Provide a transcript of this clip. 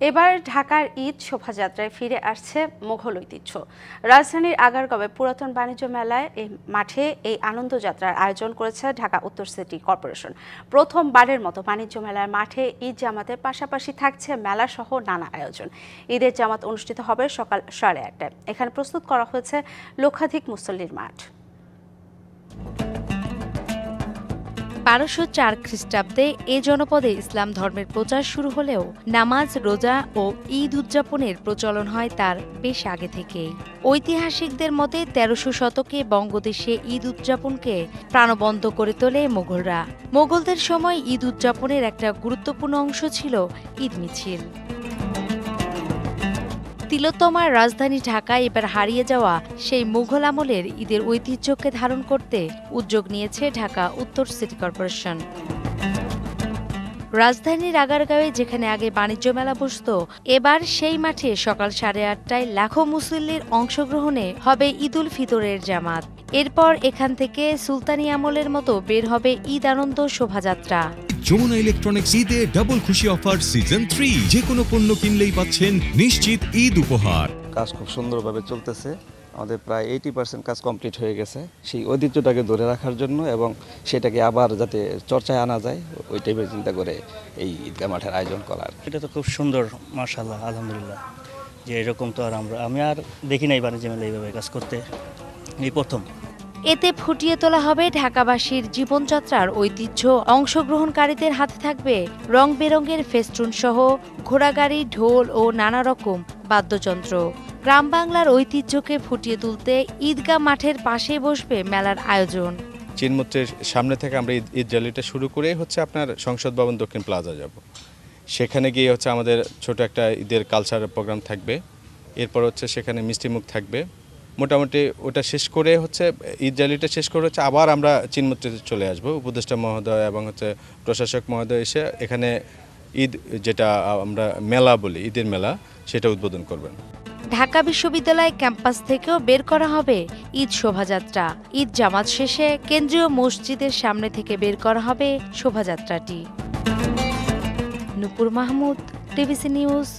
এবার ঢাকার ঈদ শোভাযাত্রায় ফিরে আসছে মোঘল ঐতিহ্য। রাজধানীর আগারগাঁওয়ে পুরাতন বাণিজ্য মেলায় এই মাঠে এই আনন্দযাত্রার আয়োজন করেছে ঢাকা উত্তর সিটি কর্পোরেশন। প্রথমবারের মতো বাণিজ্য মেলার মাঠে ঈদ জামাতের পাশাপাশি থাকছে মেলাসহ নানা আয়োজন। ঈদের জামাত অনুষ্ঠিত হবে সকাল 8:30টায়। এখানে প্রস্তুত করা হয়েছে লক্ষাধিক মুসল্লির মাঠ। 1204 খ্রিস্টাব্দে এ জনপদে ইসলাম ধর্মের প্রচার শুরু হলেও নামাজ, রোজা ও ঈদ উদযাপনের প্রচলন হয় তার বেশ আগে থেকেই। ঐতিহাসিকদের মতে 1300 শতকে বঙ্গদেশে ঈদ উদযাপনকে প্রাণবন্ত করে তোলে মোগলরা। মোগলদের সময় ঈদ উদযাপনের একটা গুরুত্বপূর্ণ অংশ ছিল ঈদ মিছিল। তিলোত্তমার রাজধানী ঢাকায় এবার হারিয়ে যাওয়া সেই মুঘল আমলের ঈদের ঐতিহ্যকে ধারণ করতে উদ্যোগ নিয়েছে ঢাকা উত্তর সিটি কর্পোরেশন। রাজধানীর আগারগাঁওয়ে যেখানে আগে বাণিজ্য মেলা বসত, এবার সেই মাঠে সকাল 8:30টায় লাখো মুসল্লির অংশগ্রহণে হবে ঈদুল ফিতরের জামাত। এরপর এখান থেকে সুলতানি আমলের মতো বের হবে ঈদ আনন্দ শোভাযাত্রা। যমুনা ইলেকট্রনিক্স ঈদে ডাবল খুশি অফার সিজন 3, যে কোনো পণ্য কিনলেই পাচ্ছেন নিশ্চিত ঈদ উপহার। কাজ খুব সুন্দরভাবে চলতেছে, আমাদের প্রায় 80% কাজ কমপ্লিট হয়ে গেছে। সেই ঐতিহ্যটাকে ধরে রাখার জন্য এবং সেটাকে আবার যাতে চর্চায় আনা যায় ওই টাইপের চিন্তা করে এই ঈদগাহ মাঠের আয়োজন করার। এটা তো খুব সুন্দর, মাশাআল্লাহ, আলহামদুলিল্লাহ। যে এরকম তো আর আমি আর দেখি নাই বাণিজ্য মেলা এইভাবে কাজ করতে, এই প্রথম। এতে ফুটিয়ে তোলা হবে ঢাকাবাসীর জীবনযাত্রার ঐতিহ্য। অংশগ্রহণকারীদের হাতে থাকবে রং বেরঙের ফেস্টুন সহ ঘোড়াগাড়ি, ঢোল ও নানা রকম বাদ্যযন্ত্র। গ্রাম বাংলার ঐতিহ্যকে ফুটিয়ে তুলতে ঈদগাহ মাঠের পাশেই বসবে মেলার আয়োজন। চিনমুত্রের সামনে থেকে আমরা ঈদ র্যালিটা শুরু করে আপনার সংসদ ভবন দক্ষিণ প্লাজা যাব। সেখানে গিয়ে আমাদের ছোট একটা ঈদের কালচারাল প্রোগ্রাম থাকবে। এরপর সেখানে মিষ্টিমুখ থাকবে। মোটামুটি ওটা শেষ করে ঈদ র্যালিটা শেষ করে আবার আমরা চিনমুত্রিতে চলে আসব। উপদেষ্টা মহোদয় এবং প্রশাসক মহোদয় এসে এখানে ঈদ, যেটা আমরা মেলা বলি, ঈদের মেলা, সেটা উদ্বোধন করবেন। ঢাকা বিশ্ববিদ্যালয় ক্যাম্পাস থেকেও বের করা হবে ঈদ শোভাযাত্রা। ঈদ জামাত শেষে কেন্দ্রীয় মসজিদের সামনে থেকে বের করা হবে শোভাযাত্রাটি। নূপুর মাহমুদ, টিভিসি নিউজ।